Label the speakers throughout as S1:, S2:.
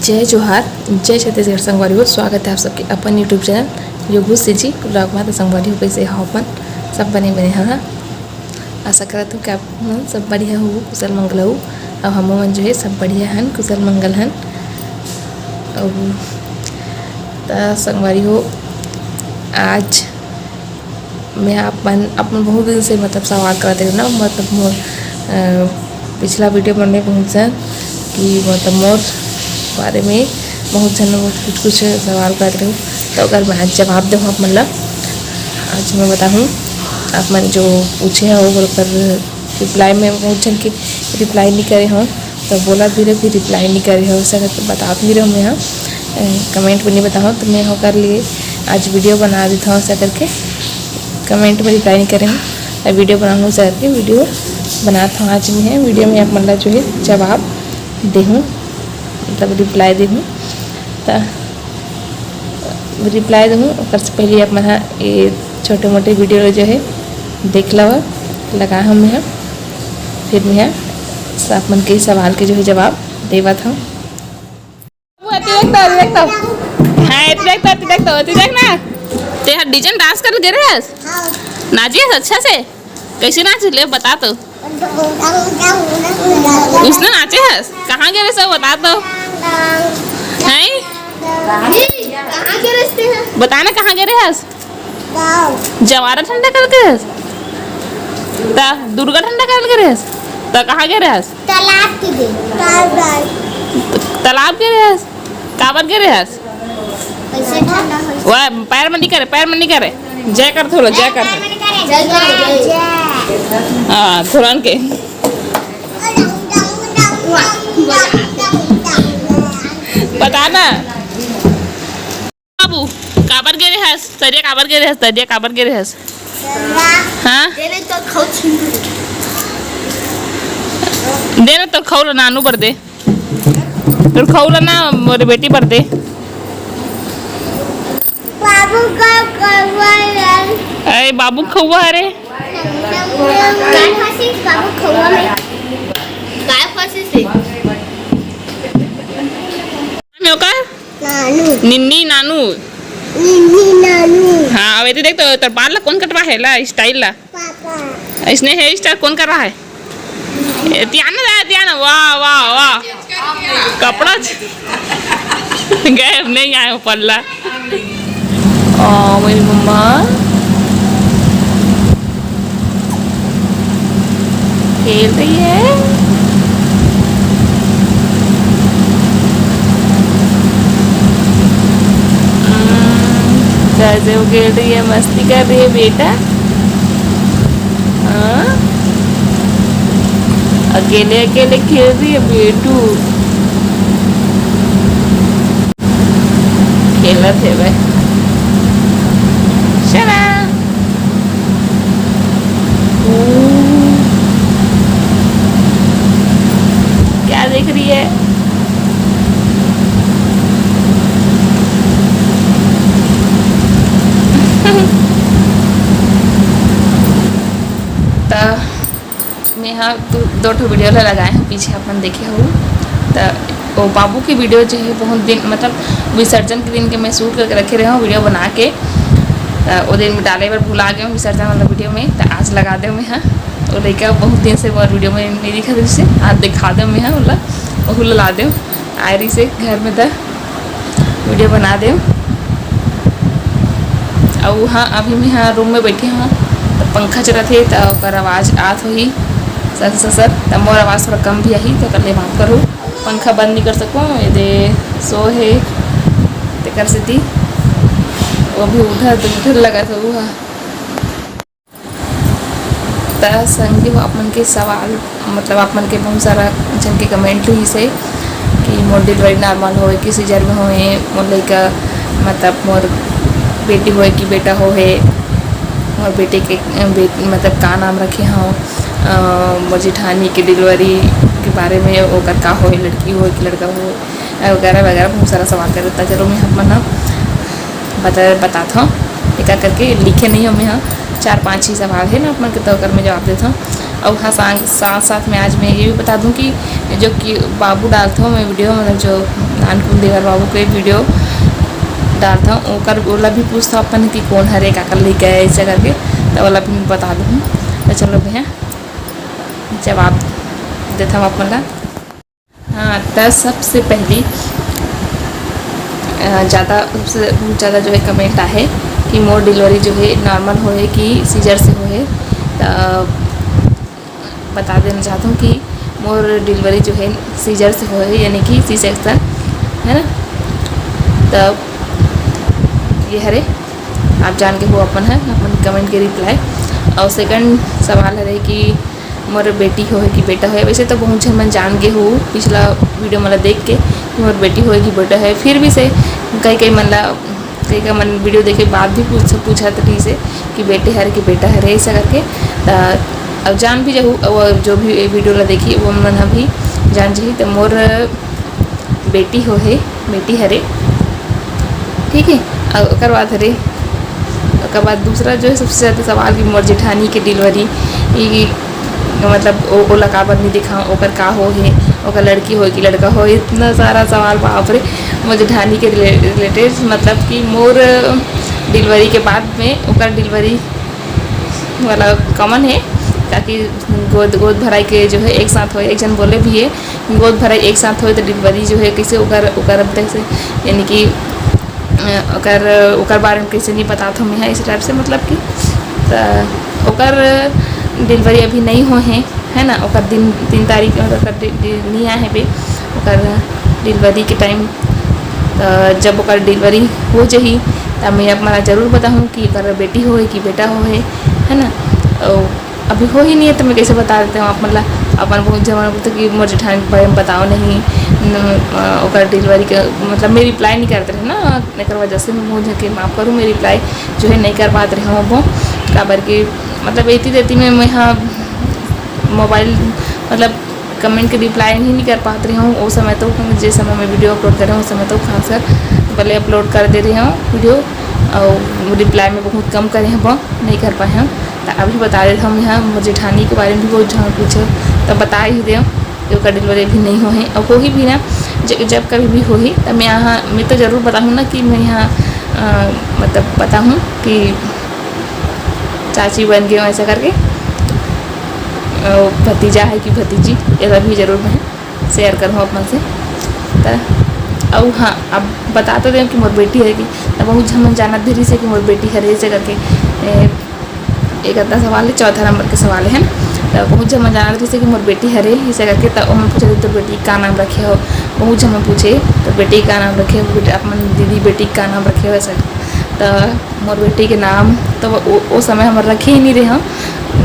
S1: जय जोहार, जय छत्तीसगढ़ संगवारी हो। स्वागत है आप सबके अपन यूट्यूब चैनल योगू सिजी ब्लॉग में। तो संगवारी हो कैसे हो अपन सब बने हाँ। आशा करता हूँ कि आप सब बढ़िया हो, कुशल मंगल हो। और हम मन जो है सब बढ़िया हन, कुशल मंगल हन। और संगवारी हो, आज मैं अपन बहुत दिन से मतलब सवाल करते हो ना, मतलब पिछला वीडियो बनने पहुँचा कि मतलब मोर बारे में बहुत जन कुछ सवाल कर रहे हो। तो अगर मैं आज जवाब दूँ आप मतलब आज मैं बताऊँ आप मन जो पूछे हैं वो पर रिप्लाई में बहुत जन के रिप्लाई नहीं करे हो, तो बोला भी रहे फिर रिप्लाई नहीं करे हो, ऐसा करके बता भी रहा हूँ। मैं कमेंट में नहीं बताऊँ तो मैं हो कर लिए आज वीडियो बना देता हूँ। ऐसा करके कमेंट में रिप्लाई नहीं करे हूँ, वीडियो बनाऊँ ऐसा करके वीडियो बनाता हूँ। आज मैं वीडियो में आप मतलब जो है जवाब दे हूँ, मतलब रिप्लाई दे हूँ। तो रिप्लाई दूँ और पहले आप मैं ये छोटे मोटे वीडियो जो है देख लो लगा हूँ मैं, फिर मैं आप मन के सवाल के जो है जवाब देवा था।
S2: ते डिजाइन डांस कर गे रहे नाचिए अच्छा से, कैसे नाच ले बता तो। उसने नाचे हस कहाँ गए सब बता तो हैं, बताना कहाँ गए हस। जवारा ठंडा कर गए हस, दुर्गा ठंडा कर गए हस, तो कहाँ गए हस। तालाब गए हस, काबर गए हस। वह पैर में नहीं करे, पैर में नहीं करे, जय कर थोड़ा, जय कर हाँ थोड़ा के बताना। बाबू काबर गे रे हस, तरिया काबर गे रे हस, तरिया काबर गे रे हस। हाँ दे तो खौला नानू पर दे, तो खौला ना मोरे बेटी पर दे।
S3: बाबू का कौवा है,
S2: अरे बाबू खौवा है रे।
S3: काय फंसी बाबू खौवा में, काय फंसी से
S2: में का
S3: नानू
S2: निन्नी नानू।
S3: निन्नी नानू।
S2: हाँ अब देख तो तेरे बाल ला कौन कटवा है ला, स्टाइल ला
S3: पापा
S2: इसने हेयर स्टाइल कौन कर रहा है। त्याना वाह वाह वाह, कपड़ा गए नहीं आए पल्ला।
S1: मेरी मम्मा खेल रही है। कैसे वो खेल रही है, मस्ती कर रही है बेटा। हाँ अकेले अकेले खेल रही है बेटू। खेला थे भाई शरा। क्या देख रही है। तो मैं यहाँ दो वीडियो लगाए हैं पीछे अपन देखे हो। तो वो बाबू की वीडियो जो है बहुत दिन मतलब विसर्जन के दिन के मैं शूट करके रखे रहे हूँ वीडियो बना के। वो दिन में डाले पर भुला गया हूँ विसर्जन वाला वीडियो में, तो आज लगा दे मैं। हाँ वो लड़का बहुत दिन से वो वीडियो में नहीं दिखा दे से आज दिखा दे मैं। हाँ वो ला दे आयरी से घर में तो वीडियो बना दे। और हाँ अभी मैं हाँ रूम में बैठी हाँ, तो पंखा चला थे तो आवाज़ आत हुई सर तब मोर आवाज़ थोड़ा कम भी आई, तो कल बात करूँ। पंखा बंद नहीं कर सकूँ, ये दे सो है तो कर सकती वो भी उधर लगा था वो। तो संगी हो अपन के सवाल मतलब अपन के बहुत सारा जन के कमेंट हुई से कि मोर डिलीवरी नॉर्मल हो कि सीजर में होए, मोर लड़का मतलब मोर बेटी होए कि बेटा हो है, और बेटे के मतलब का नाम रखे हों, मोर जेठानी के डिलीवरी के बारे में वो का हो, लड़की हो कि लड़का हो वगैरह वगैरह बहुत सारा सवाल कर देता। चलो मैं हम ना बताता हूँ एक करके लिखे नहीं हूँ मैं। हाँ 4-5 ही सवाल है ना अपन के तो कर मैं जवाब देता हूँ। और हाँ साथ साथ में आज मैं ये भी बता दूं कि जो कि बाबू डालता हूँ मैं वीडियो, मतलब जो नानकुन देवर बाबू के वीडियो डालता हूँ ओकर ओला भी पूछता अपन कि कौन हरे का कर लेके आए ऐसा करके, तो वाला भी मैं बता दूँ। तो चलो भैया जवाब देता हूँ अपन ला। हाँ तो सबसे पहली सबसे ज़्यादा जो है कमेंट आहे कि मोर डिलीवरी जो है नॉर्मल होए कि सीजर से होए। तो बता देना चाहता हूँ कि मोर डिलीवरी जो है सीजर से होए, यानी कि सी सेक्शन है ना। तो ये हरे आप जान के हो अपन है अपन कमेंट के रिप्लाई। और सेकंड सवाल है कि मोर बेटी हो कि बेटा है। वैसे तो बहुत झन मन जान के हो पिछला वीडियो मतलब देख के कि मोर बेटी हो कि बेटा है, फिर भी से कई मन वीडियो देखे बाद भी पूछा तरी से कि बेटे हरे कि बेटा हरे ऐसा करके। अब जान भी जाऊँ और जो भी वीडियो ला देखी वो मन भी जान जाही। तो मोर बेटी हो है, बेटी हरे, ठीक है। और ओकर बाद हरे ओकर बाद दूसरा जो है सबसे ज़्यादा सवाल कि मोर जेठानी के डिलीवरी मतलब ओला काबर नहीं दिखाऊँ, ओकर का हो है, ओकर लड़की हो कि लड़का हो, इतना सारा सवाल बाप रे। मोर जेठानी के रिलेटेड मतलब कि मोर डिलीवरी के बाद में ओकर डिलीवरी वाला कॉमन है, ताकि गोद भराई के जो है एक साथ हो। एक जन बोले भी है गोद भराई एक साथ हो तो डिलीवरी जो है कैसे ओकर से यानी कि ओकर बारे में कैसे नहीं बताता हूँ मैं इस टाइप से, मतलब कि ओकर डिलीवरी अभी नहीं हो है ना। ओकर 3 तारीख नहीं आए पे ओकर डिलीवरी के टाइम। जब ओकर डिलीवरी हो जाही तब मैं अपना ज़रूर बताऊँ कि ओकर बेटी हो कि बेटा हो है ना। और अभी हो ही नहीं है तो मैं कैसे बता देते हूँ आप, मतलब अपन बहुत जमा बोलते कि मोर जेठानी के बारे में बताओ नहीं ओकर डिलीवरी के मतलब मैं रिप्लाई नहीं करते रहे ना, एक वजह से मैं बहुत के माफ़ करूँ मैं रिप्लाई जो है नहीं कर पाते रहे हूँ वो काबर के मतलब एती देती में मैं यहाँ मोबाइल मतलब कमेंट के रिप्लाई नहीं कर पाते रही हूँ। उस समय तो जिस समय मैं वीडियो अपलोड कर रही हूँ उस समय तो खास कर पहले अपलोड कर दे रही हूँ वीडियो, और रिप्लाई में बहुत कम करे हैं वो नहीं कर पाए हैं। तो अभी बता रहे हम यहाँ मोर जेठानी के बारे में भी बहुत जहाँ पूछो तब बता ही दें कि उसका डिलीवरी भी नहीं हो है। और हो ही भी ना जब कभी भी हो ही तब मैं तो ज़रूर बताऊँ ना कि मैं यहाँ मतलब बताऊँ कि चाची बन गए हो ऐसा करके, भतीजा है कि भतीजी ऐसा भी ज़रूर मैं शेयर करूँ अपन से। तो और हाँ अब बता तो दें कि मोर बेटी है कि तब बहुत झमन जाना धीरे से कि मोर बेटी है ऐसे करके। एक अद्धा सवाल है, चौथा नंबर के सवाल है। तो बहुत झमन जाना जैसे कि मोर बेटी हरे ऐसे करके। तो हम पूछे तो बेटी का नाम रखे हो, बहुत झमन पूछे तो बेटी का नाम रखे हो, अपन दीदी बेटी का नाम रखे हो ऐसा। तो मोर बेटी के नाम तो वो समय हम रखे ही नहीं रहे हम,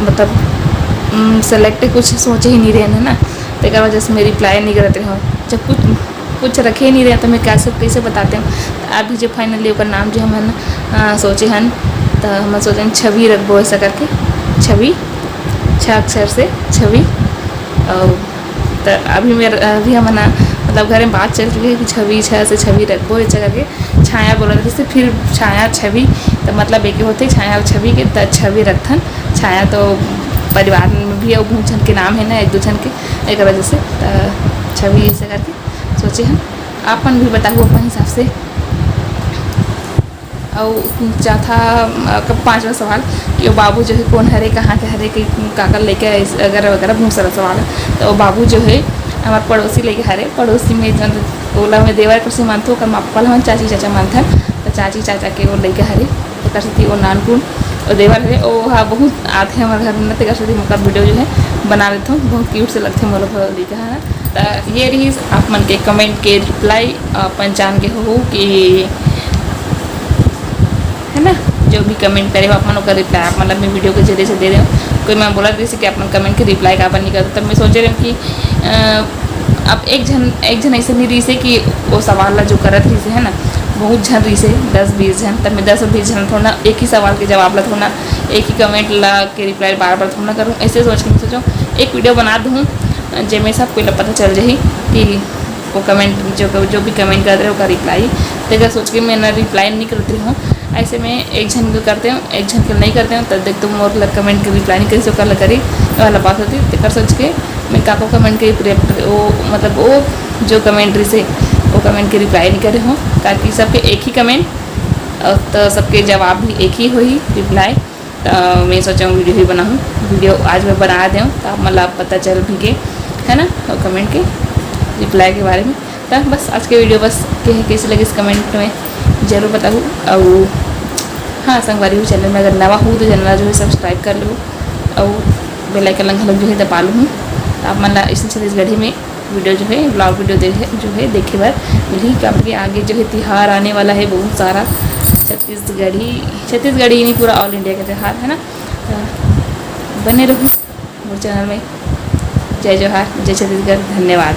S1: मतलब सेलेक्ट कुछ सोचे ही नहीं रहे हैं ना। तो एक वजह से मैं रिप्लाई नहीं करते हो, जब कुछ रखे ही नहीं रहे तो मैं कैसे बताते हैं। तो अभी जो फाइनली ओकर नाम जो हम सोचे हैं तो हम सोचे छवि रखबो ऐसा करके, छवि 6 अक्षर से छवि। और तो अभी हम ना मतलब घर में बात चल रही है कि छवि 6 से छवि रखबो ऐसा करके। छाया बोला जैसे फिर छाया छवि तो मतलब एक होते छाया और छवि के तो छवि रखथन। छाया तो परिवार में भी और बहुत जन के नाम है ना, एक दो जन के एक वजह से तो छवि ऐसा करके सोचे हम। आपन भी बताओ अपन हिसाब से। और चौथा 5वां सवाल कि वो बाबू जो है कौन हरे कहाँ के हरे के काकर लेके वगैरह वगैरह बहुत सारा सवाल है। तो वो बाबू जो है हमारे पड़ोसी लेके हरे, पड़ोसी में जन ओला में देवर कुछ मानते हो मापल हम चाची चाचा मानथन। तो चाची चाचा के वो लेके हरे तो कर सकती वो नानकुन और देवर है वो हाँ बहुत आते हैं हमारे घर में। तो कर सकती उनका वीडियो जो है बना लेता हूँ, बहुत क्यूट से लगते हैं मोर लेके है ना। तो ये रही आप मन के कमेंट के रिप्लाई पहचान के हो कि है ना। जो भी कमेंट करे अपन का रिप्लाई आप मतलब मैं वीडियो के जरिए से दे रहे हूँ। कोई मैं बोला जैसे कि अपन कमेंट के रिप्लाई का अपन नहीं करता, तब मैं सोच रही हूँ कि अब एक जन ऐसे नहीं रही से कि वो सवाल ला जो करत रही से है ना, बहुत झन रही से 10-20 जन। तब मैं 10-20 जन थोड़ा एक ही सवाल के जवाब ला थोड़ा एक ही कमेंट ला के रिप्लाई बार बार थोड़ा करूँ। ऐसे सोच के मैं सोचो एक वीडियो बना दूँ जैमें सब कोई पता चल जाए कि
S2: वो कमेंट जो भी कमेंट कर रहे हो का रिप्लाई देखा सोच के मैं ना रिप्लाई नहीं करती हूँ। ऐसे में एक जन को करते हूँ एक जन को नहीं करते हूँ तब देख तुम और कमेंट के रिप्लाई नहीं करी सो कल करी वाला बात होती है। कर सोच के मैं काको कमेंट के वो मतलब वो जो कमेंट्री से वो कमेंट के रिप्लाई नहीं करे हूँ ताकि सबके एक ही कमेंट तो सबके जवाब भी एक ही हुई रिप्लाई। तो मैं सोचा हूँ वीडियो ही बनाऊँ वीडियो आज मैं बना दूँ तो आप मतलब पता चल भी के है ना और कमेंट के रिप्लाई के बारे में। तो बस आज के वीडियो बस कैसे लगे इस कमेंट में ज़रूर बताऊँ। और हाँ संगवारी हूँ चैनल में अगर नवा हूँ तो चैनल जो है सब्सक्राइब कर लो और बेल आइकन लंघा जो है दबा लूँ। तो आप मतलब इस छत्तीसगढ़ी में वीडियो जो है ब्लॉग वीडियो देखे बार मिली क्योंकि आगे जो है त्यौहार आने वाला है बहुत सारा छत्तीसगढ़ी नहीं पूरा ऑल इंडिया का त्यौहार है ना। तो बने रहो मेरे चैनल में। जय जोहार जय छत्तीसगढ़ धन्यवाद।